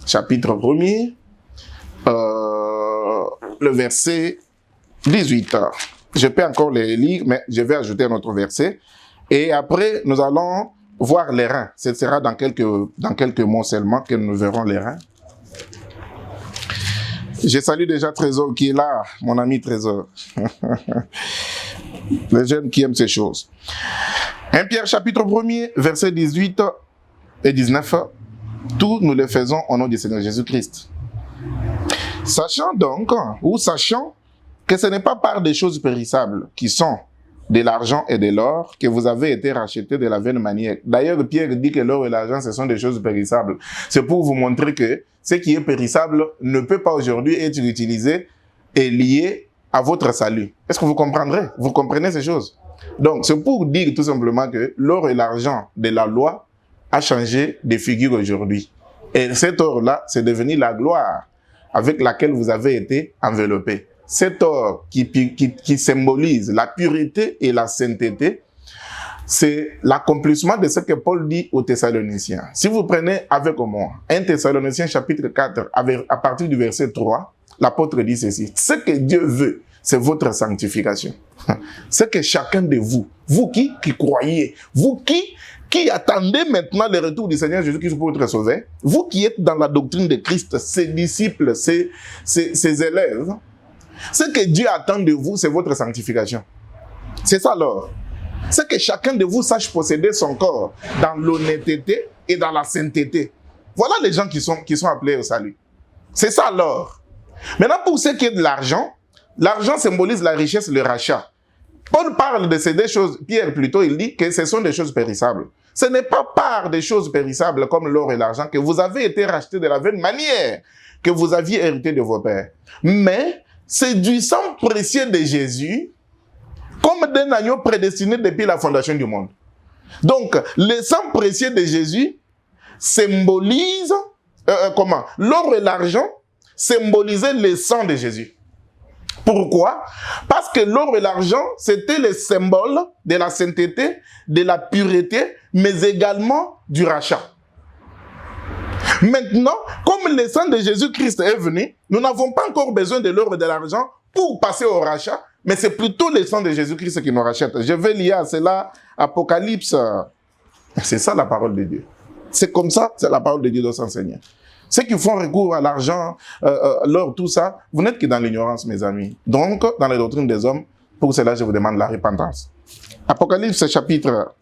chapitre 1er, le verset 18. Je peux encore les lire, mais je vais ajouter un autre verset. Et après, nous allons voir les reins. Ce sera dans quelques mots seulement que nous verrons les reins. Je salue déjà Trésor qui est là, mon ami Trésor. Les jeunes qui aiment ces choses. 1 Pierre chapitre 1er, versets 18 et 19. Tout nous le faisons au nom du Seigneur Jésus-Christ. Sachant donc, ou sachant que ce n'est pas par des choses périssables qui sont de l'argent et de l'or que vous avez été rachetés de la vaine manière. D'ailleurs, Pierre dit que l'or et l'argent, ce sont des choses périssables. C'est pour vous montrer que ce qui est périssable ne peut pas aujourd'hui être utilisé et lié à votre salut. Est-ce que vous comprendrez? Vous comprenez ces choses? Donc, c'est pour dire tout simplement que l'or et l'argent de la loi a changé de figure aujourd'hui. Et cet or-là, c'est devenu la gloire avec laquelle vous avez été enveloppés. Cet or qui symbolise la pureté et la sainteté, c'est l'accomplissement de ce que Paul dit aux Thessaloniciens. Si vous prenez avec moi 1 Thessaloniciens chapitre 4, à partir du verset 3, l'apôtre dit ceci. Ce que Dieu veut, c'est votre sanctification. C'est que chacun de vous, vous qui croyez, vous qui attendez maintenant le retour du Seigneur Jésus-Christ pour être sauvé, vous qui êtes dans la doctrine de Christ, ses disciples, ses élèves, ce que Dieu attend de vous, c'est votre sanctification. C'est ça alors. C'est que chacun de vous sache posséder son corps dans l'honnêteté et dans la sainteté. Voilà les gens qui sont appelés au salut. C'est ça alors. Maintenant, pour ce qui est de l'argent, l'argent symbolise la richesse, le rachat. Paul parle de ces deux choses, Pierre plutôt, il dit que ce sont des choses périssables. Ce n'est pas par des choses périssables comme l'or et l'argent que vous avez été rachetés de la vaine manière que vous aviez hérité de vos pères. Mais c'est du sang précieux de Jésus, comme d'un agneau prédestiné depuis la fondation du monde. Donc, le sang précieux de Jésus symbolise, l'or et l'argent symbolisaient le sang de Jésus. Pourquoi? Parce que l'or et l'argent, c'était le symbole de la sainteté, de la pureté, mais également du rachat. Maintenant, comme le sang de Jésus-Christ est venu, nous n'avons pas encore besoin de l'or et de l'argent pour passer au rachat, mais c'est plutôt le sang de Jésus-Christ qui nous rachète. Je vais lire à cela Apocalypse. C'est ça la parole de Dieu. C'est comme ça, c'est la parole de Dieu doit s'enseigner. Ceux qui font recours à l'argent, l'or, tout ça, vous n'êtes que dans l'ignorance, mes amis. Donc, dans les doctrines des hommes, pour cela, je vous demande la repentance. Apocalypse chapitre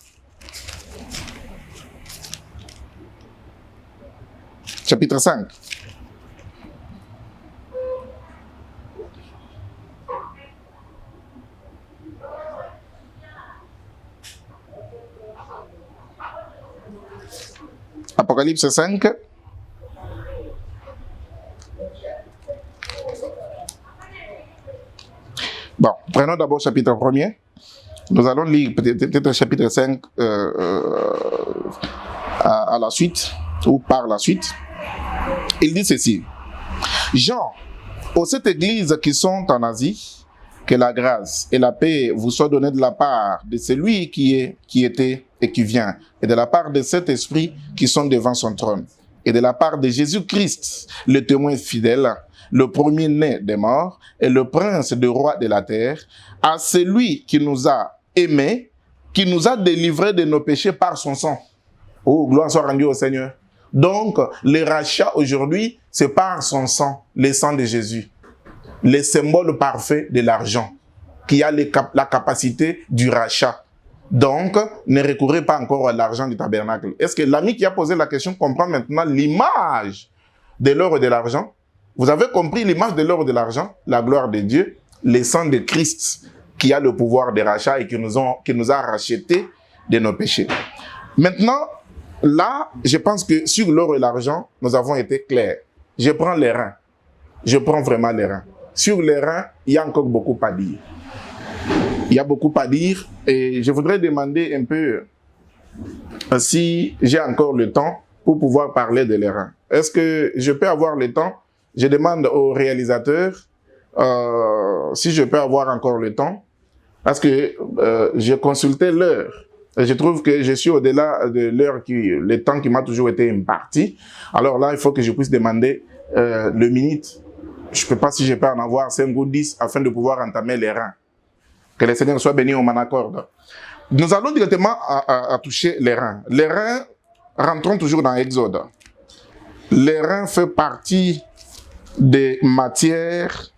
5. Apocalypse 5. Bon, prenons d'abord chapitre 1er. Nous allons lire peut-être chapitre 5 à la suite, ou par la suite. Il dit ceci. Jean, aux 7 églises qui sont en Asie, que la grâce et la paix vous soient données de la part de celui qui est, qui était et qui vient, et de la part de cet esprit qui sont devant son trône, et de la part de Jésus-Christ, le témoin fidèle, le premier-né des morts, et le prince des rois de la terre, à celui qui nous a aimés, qui nous a délivrés de nos péchés par son sang. Oh, gloire soit rendue au Seigneur. Donc, le rachat aujourd'hui, c'est par son sang, le sang de Jésus. Le symbole parfait de l'argent, qui a la capacité du rachat. Donc, ne recourez pas encore à l'argent du tabernacle. Est-ce que l'ami qui a posé la question comprend maintenant l'image de l'or et de l'argent? Vous avez compris l'image de l'or et de l'argent, la gloire de Dieu, le sang de Christ, qui a le pouvoir de rachat et qui nous a rachetés de nos péchés. Maintenant, là, je pense que sur l'or et l'argent, nous avons été clairs. Je prends les reins. Je prends vraiment les reins. Sur les reins, il y a encore beaucoup à dire. Il y a beaucoup à dire et je voudrais demander un peu si j'ai encore le temps pour pouvoir parler de les reins. Est-ce que je peux avoir le temps? Je demande au réalisateur si je peux avoir encore le temps parce que j'ai consulté l'heure. Je trouve que je suis au-delà de l'heure, le temps qui m'a toujours été imparti. Alors là, il faut que je puisse demander le minute. Je ne sais pas si je peux en avoir 5 ou 10 afin de pouvoir entamer les reins. Que le Seigneur soit béni, on m'en accorde. Nous allons directement à toucher les reins. Les reins, rentrons toujours dans Exode. Les reins font partie des matières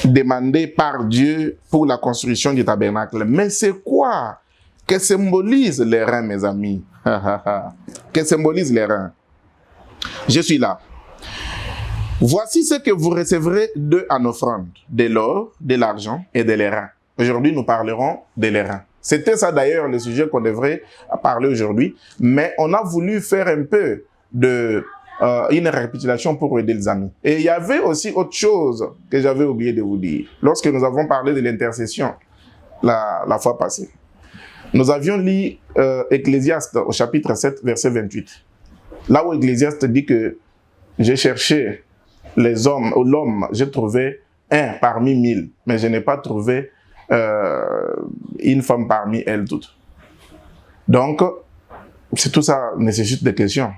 demandées par Dieu pour la construction du tabernacle. Mais c'est quoi que symbolisent les reins, mes amis? Que symbolisent les reins? Je suis là. Voici ce que vous recevrez d'eux en offrande, de l'or, de l'argent et de les reins. Aujourd'hui, nous parlerons de les reins. C'était ça d'ailleurs le sujet qu'on devrait parler aujourd'hui, mais on a voulu faire un peu de une récapitulation pour aider les amis. Et il y avait aussi autre chose que j'avais oublié de vous dire. Lorsque nous avons parlé de l'intercession la fois passée, nous avions lu Ecclésiaste au chapitre 7, verset 28. Là où Ecclésiaste dit que j'ai cherché les hommes, ou l'homme, j'ai trouvé un parmi 1000, mais je n'ai pas trouvé une femme parmi elles toutes. Donc, c'est tout ça nécessite des questions.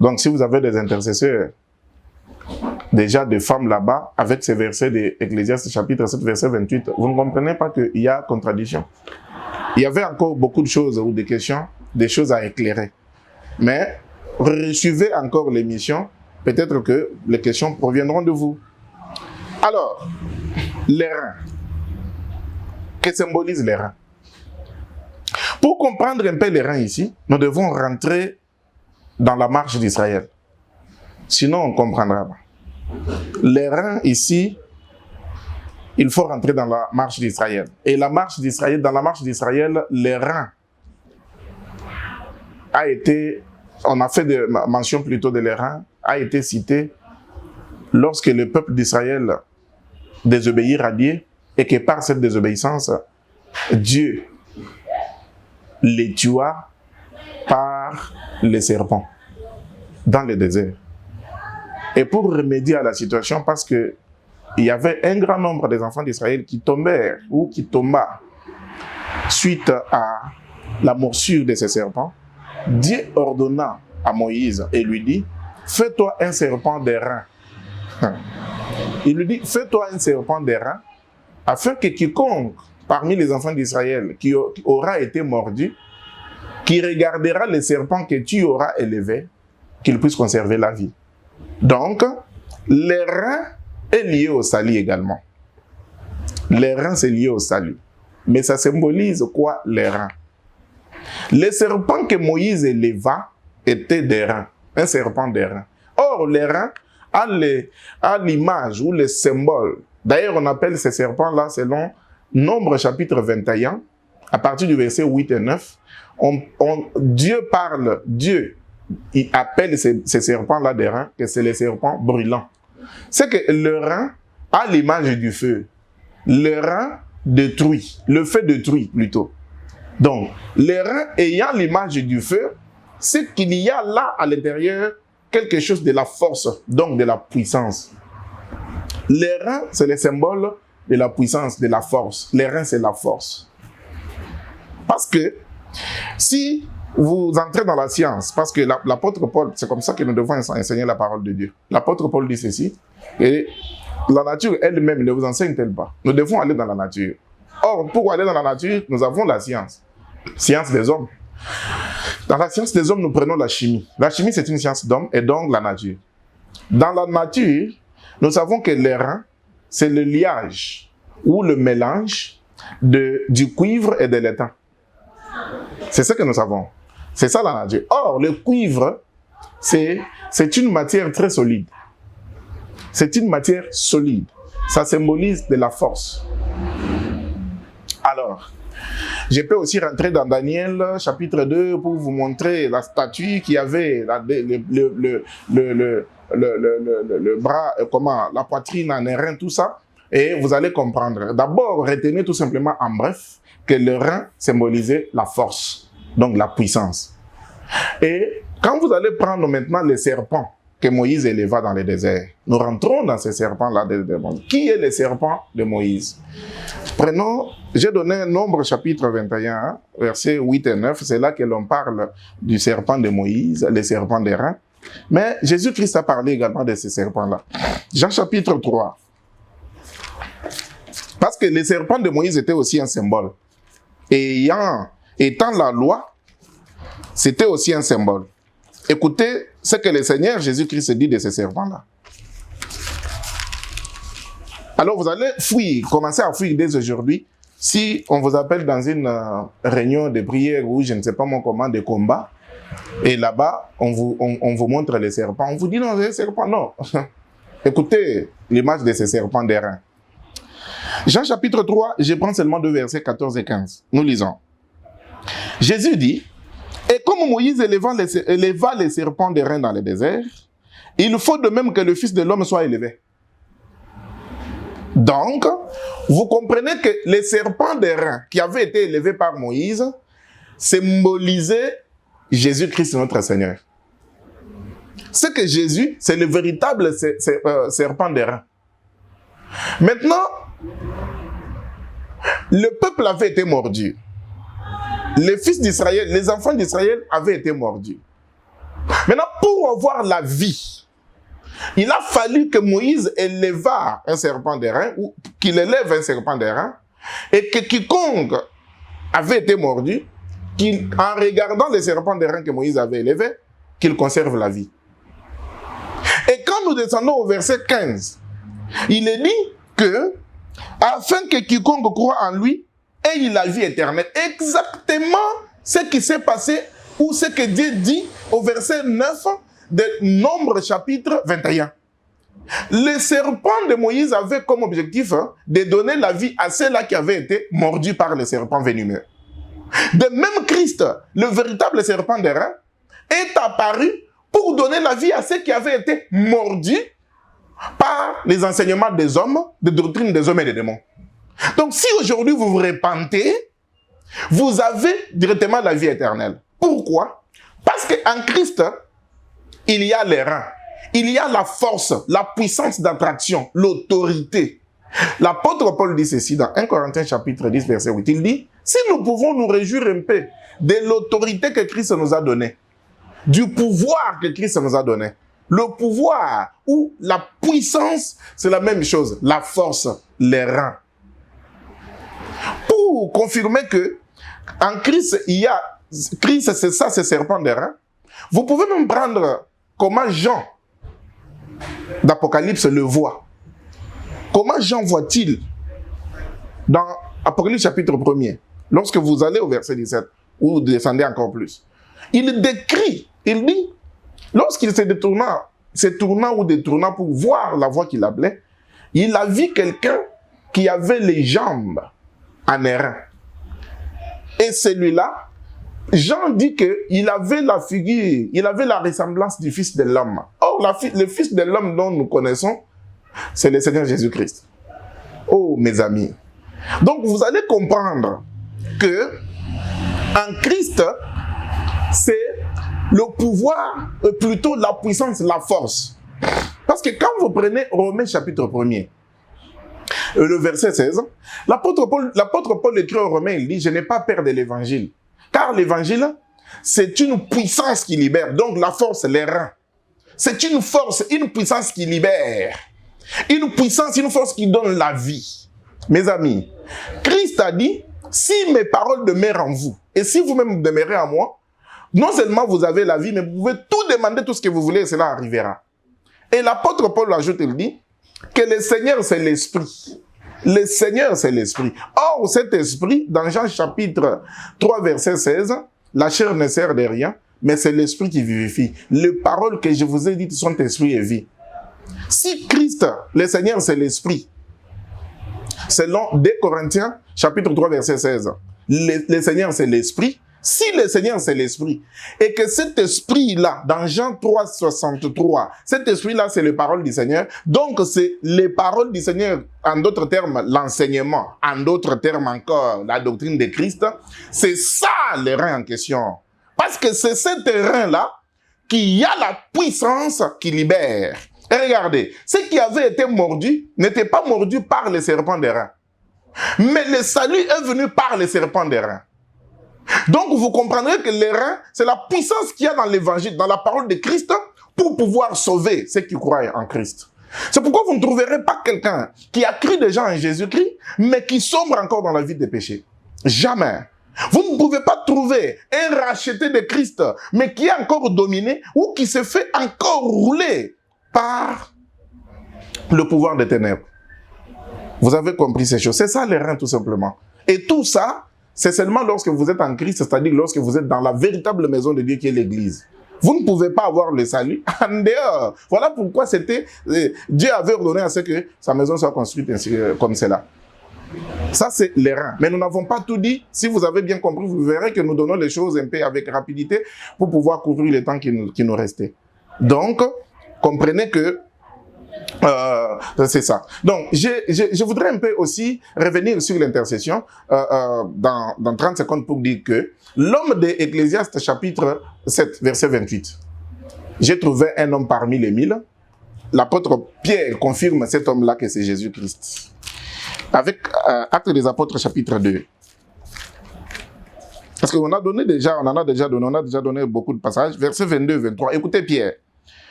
Donc, si vous avez des intercesseurs, déjà des femmes là-bas, avec ces versets de Ecclésiaste chapitre 7, verset 28, vous ne comprenez pas qu'il y a contradiction. Il y avait encore beaucoup de choses ou des questions, des choses à éclairer. Mais, suivez encore l'émission. Peut-être que les questions proviendront de vous. Alors, les reins. Que symbolisent les reins? Pour comprendre un peu les reins ici, nous devons rentrer dans la marche d'Israël. Sinon, on ne comprendra pas. Les reins ici, il faut rentrer dans la marche d'Israël. Et la marche d'Israël, dans la marche d'Israël, les reins a été, on a fait de mention plutôt de les reins, a été cité lorsque le peuple d'Israël désobéit à Dieu et que par cette désobéissance, Dieu les tua par les serpents dans le désert. Et pour remédier à la situation, parce que il y avait un grand nombre des enfants d'Israël qui tombèrent ou qui tomba suite à la morsure de ces serpents, Dieu ordonna à Moïse et lui dit: fais-toi un serpent des reins. Il lui dit: fais-toi un serpent des reins, afin que quiconque parmi les enfants d'Israël qui aura été mordu, qui regardera le serpent que tu auras élevé, qu'il puisse conserver la vie. Donc, les reins est lié au salut également. Les reins, c'est lié au salut. Mais ça symbolise quoi, les reins? Les serpents que Moïse éleva étaient des reins. Un serpent des reins. Or, les reins a l'image ou le symbole. D'ailleurs, on appelle ces serpents-là, selon Nombre chapitre 21, à partir du verset 8 et 9, Dieu parle, Dieu, il appelle ces serpents-là des reins, que c'est les serpents brûlants. C'est que le rein a l'image du feu. Le rein détruit, le feu détruit plutôt. Donc, le rein ayant l'image du feu, c'est qu'il y a là à l'intérieur quelque chose de la force, donc de la puissance. Les reins, c'est le symbole de la puissance, de la force. Les reins, c'est la force. Parce que si vous entrez dans la science, parce que l'apôtre Paul, c'est comme ça que nous devons enseigner la parole de Dieu. L'apôtre Paul dit ceci, et la nature elle-même ne vous enseigne-t-elle pas? Nous devons aller dans la nature. Or, pour aller dans la nature, nous avons la science. Science des hommes. Dans la science des hommes, nous prenons la chimie. La chimie, c'est une science d'homme et donc la nature. Dans la nature, nous savons que les reins, c'est le liage ou le mélange du cuivre et de l'étain. C'est ce que nous savons. C'est ça la nature. Or, le cuivre, c'est une matière très solide. C'est une matière solide. Ça symbolise de la force. Alors, je peux aussi rentrer dans Daniel chapitre 2 pour vous montrer la statue qui avait le bras, la poitrine en airain, tout ça. Et vous allez comprendre. D'abord, retenez tout simplement en bref que le rein symbolisait la force, donc la puissance. Et quand vous allez prendre maintenant les serpents que Moïse éleva dans le désert, nous rentrons dans ces serpents-là. Qui est le serpent de Moïse? Prenons, j'ai donné Nombre chapitre 21, versets 8 et 9, c'est là que l'on parle du serpent de Moïse, les serpents des reins. Mais Jésus-Christ a parlé également de ces serpents-là. Jean chapitre 3. Parce que les serpents de Moïse étaient aussi un symbole. Et étant la loi, c'était aussi un symbole. Écoutez ce que le Seigneur Jésus-Christ dit de ces serpents-là. Alors vous allez fuir, commencer à fuir dès aujourd'hui. Si on vous appelle dans une réunion de prière ou je ne sais pas moi comment, de combat, et là-bas, on vous montre les serpents, on vous dit non, les serpents, non. Écoutez l'image de ces serpents d'airain. Jean chapitre 3, je prends seulement 2 versets 14 et 15. Nous lisons. Jésus dit, et comme Moïse éleva les serpents d'airain dans le désert, il faut de même que le Fils de l'homme soit élevé. Donc, vous comprenez que les serpents d'airain qui avaient été élevés par Moïse symbolisaient Jésus-Christ notre Seigneur. C'est que Jésus, c'est le véritable serpent d'airain. Maintenant, le peuple avait été mordu. Les fils d'Israël, les enfants d'Israël avaient été mordus. Maintenant, pour avoir la vie, il a fallu que Moïse éleva un serpent d'airain, ou qu'il élève un serpent d'airain, et que quiconque avait été mordu, en regardant les serpents d'airain que Moïse avait élevés, qu'il conserve la vie. Et quand nous descendons au verset 15, il est dit que, afin que quiconque croit en lui ait la vie éternelle. Exactement ce qui s'est passé, ou ce que Dieu dit au verset 9 de Nombre chapitre 21. Les serpents de Moïse avaient comme objectif de donner la vie à ceux-là qui avaient été mordus par les serpents venimeux. De même Christ, le véritable serpent d'airain, est apparu pour donner la vie à ceux qui avaient été mordus par les enseignements des hommes, des doctrines des hommes et des démons. Donc si aujourd'hui vous vous repentez, vous avez directement la vie éternelle. Pourquoi? Parce qu'en Christ, il y a les reins, il y a la force, la puissance d'attraction, l'autorité. L'apôtre Paul dit ceci dans 1 Corinthiens chapitre 10 verset 8. Il dit, si nous pouvons nous réjouir un peu de l'autorité que Christ nous a donnée, du pouvoir que Christ nous a donné. Le pouvoir ou la puissance, c'est la même chose. La force, les reins. Pour confirmer que en Christ, Christ, c'est ça, c'est serpent des reins. Vous pouvez même prendre comment Jean d'Apocalypse le voit. Comment Jean voit-il dans Apocalypse chapitre 1er, lorsque vous allez au verset 17, ou vous descendez encore plus. Il décrit, il dit, lorsqu'il se tournant ou détournant pour voir la voie qu'il appelait, il a vu quelqu'un qui avait les jambes en airain. Et celui-là, Jean dit qu'il avait la figure, il avait la ressemblance du Fils de l'homme. Or, le Fils de l'homme dont nous connaissons, c'est le Seigneur Jésus-Christ. Oh, mes amis. Donc, vous allez comprendre que en Christ, c'est le pouvoir, plutôt la puissance, la force. Parce que quand vous prenez Romains chapitre 1er, le verset 16, l'apôtre Paul écrit aux Romains, il dit, je n'ai pas peur de l'évangile. Car l'évangile, c'est une puissance qui libère. Donc la force, les reins. C'est une force, une puissance qui libère. Une puissance, une force qui donne la vie. Mes amis, Christ a dit, si mes paroles demeurent en vous, et si vous-même demeurez en moi, non seulement vous avez la vie, mais vous pouvez tout demander, tout ce que vous voulez, et cela arrivera. Et l'apôtre Paul ajoute, il dit, que le Seigneur, c'est l'Esprit. Le Seigneur, c'est l'Esprit. Or, cet Esprit, dans Jean chapitre 3, verset 16, la chair ne sert de rien, mais c'est l'Esprit qui vivifie. Les paroles que je vous ai dites sont Esprit et vie. Si Christ, le Seigneur, c'est l'Esprit, selon 2 Corinthiens, chapitre 3, verset 16, le Seigneur, c'est l'Esprit. Si le Seigneur, c'est l'Esprit, et que cet Esprit-là, dans Jean 3, 63, cet Esprit-là, c'est les paroles du Seigneur, donc c'est les paroles du Seigneur, en d'autres termes, l'enseignement, en d'autres termes encore, la doctrine de Christ, c'est ça le rein en question. Parce que c'est cet rein-là qui a la puissance qui libère. Et regardez, ce qui avait été mordu n'était pas mordu par les serpents des reins. Mais le salut est venu par les serpents des reins. Donc vous comprendrez que les reins, c'est la puissance qu'il y a dans l'évangile, dans la parole de Christ, pour pouvoir sauver ceux qui croient en Christ. C'est pourquoi vous ne trouverez pas quelqu'un qui a cru déjà en Jésus-Christ, mais qui sombre encore dans la vie des péchés. Jamais. Vous ne pouvez pas trouver un racheté de Christ, mais qui est encore dominé ou qui se fait encore rouler par le pouvoir des ténèbres. Vous avez compris ces choses. C'est ça les reins tout simplement. Et tout ça, c'est seulement lorsque vous êtes en Christ, c'est-à-dire lorsque vous êtes dans la véritable maison de Dieu qui est l'Église. Vous ne pouvez pas avoir le salut en dehors. Voilà pourquoi Dieu avait ordonné à ce que sa maison soit construite ainsi, comme cela. Ça, c'est les reins. Mais nous n'avons pas tout dit. Si vous avez bien compris, vous verrez que nous donnons les choses un peu avec rapidité pour pouvoir couvrir le temps qui nous restait. Donc, comprenez que c'est ça. Donc, je voudrais un peu aussi revenir sur l'intercession dans 30 secondes pour dire que l'homme de Ecclésiaste chapitre 7, verset 28. J'ai trouvé un homme parmi les 1000. L'apôtre Pierre confirme cet homme-là que c'est Jésus-Christ. Avec Actes des Apôtres chapitre 2. Parce qu'on a déjà donné beaucoup de passages. Verset 22-23. Écoutez Pierre.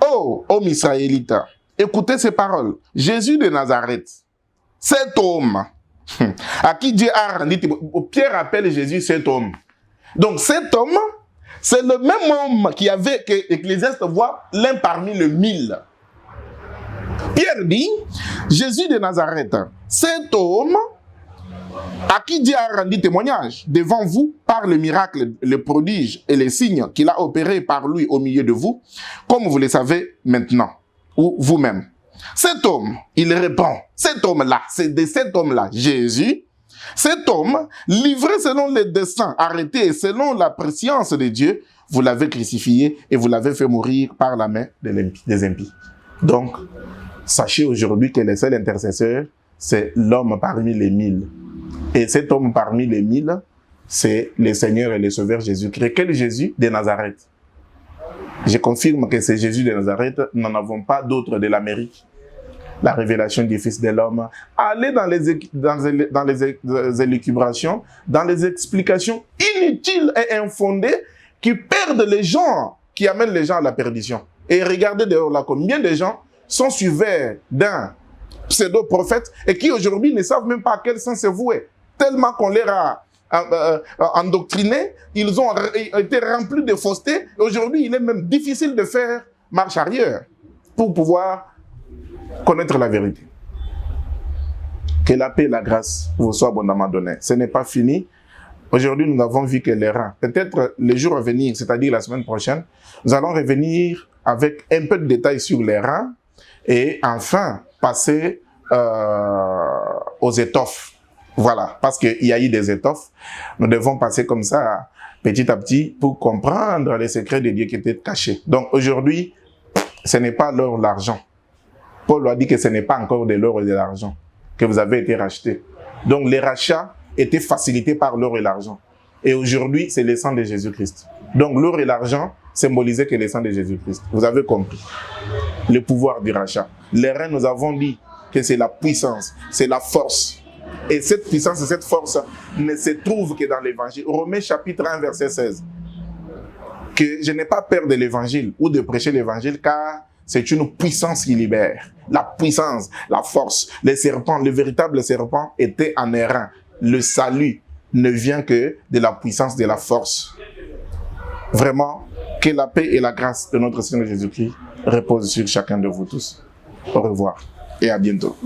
Oh, homme israélite, écoutez ces paroles. Jésus de Nazareth, cet homme à qui Dieu a rendu... Pierre appelle Jésus cet homme. Donc cet homme, c'est le même homme que Ecclésiaste voit l'un parmi les 1000. Pierre dit, Jésus de Nazareth, cet homme à qui Dieu a rendu témoignage devant vous par les miracles, les prodiges et les signes qu'il a opérés par lui au milieu de vous, comme vous le savez maintenant, ou vous-même. Cet homme, il répond, cet homme-là, c'est de cet homme-là, Jésus, cet homme, livré selon les desseins, arrêté selon la prescience de Dieu, vous l'avez crucifié et vous l'avez fait mourir par la main des impies. Donc, sachez aujourd'hui que le seul intercesseur, c'est l'homme parmi les 1000. Et cet homme parmi les 1000, c'est le Seigneur et le Sauveur Jésus-Christ. Quel Jésus de Nazareth? Je confirme que c'est Jésus de Nazareth. Nous n'en avons pas d'autre de l'Amérique. La révélation du Fils de l'homme. Allez dans les élucubrations, dans les explications inutiles et infondées qui perdent les gens, qui amènent les gens à la perdition. Et regardez dehors là combien de gens sont suiveurs d'un pseudo-prophète et qui aujourd'hui ne savent même pas à quel sens se vouer. Tellement qu'on les a endoctrinés, ils ont été remplis de fausseté. Aujourd'hui, il est même difficile de faire marche arrière pour pouvoir connaître la vérité. Que la paix et la grâce vous soient abondamment données. Ce n'est pas fini. Aujourd'hui, nous avons vu que les reins, peut-être les jours à venir, c'est-à-dire la semaine prochaine, nous allons revenir avec un peu de détails sur les reins et enfin passer aux étoffes. Voilà, parce qu'il y a eu des étoffes. Nous devons passer comme ça, petit à petit, pour comprendre les secrets de Dieu qui étaient cachés. Donc aujourd'hui, ce n'est pas l'or, l'argent. Paul a dit que ce n'est pas encore de l'or et de l'argent que vous avez été rachetés. Donc les rachats étaient facilités par l'or et l'argent. Et aujourd'hui, c'est le sang de Jésus-Christ. Donc l'or et l'argent symbolisaient que le sang de Jésus-Christ. Vous avez compris. Le pouvoir du rachat. Les reins nous avons dit que c'est la puissance, c'est la force. Et cette puissance et cette force ne se trouvent que dans l'évangile. Romains chapitre 1 verset 16. Que je n'ai pas peur de l'évangile ou de prêcher l'évangile car c'est une puissance qui libère. La puissance, la force. Les serpents, le véritable serpent était en airain. Le salut ne vient que de la puissance, de la force. Vraiment, que la paix et la grâce de notre Seigneur Jésus-Christ reposent sur chacun de vous tous. Au revoir et à bientôt.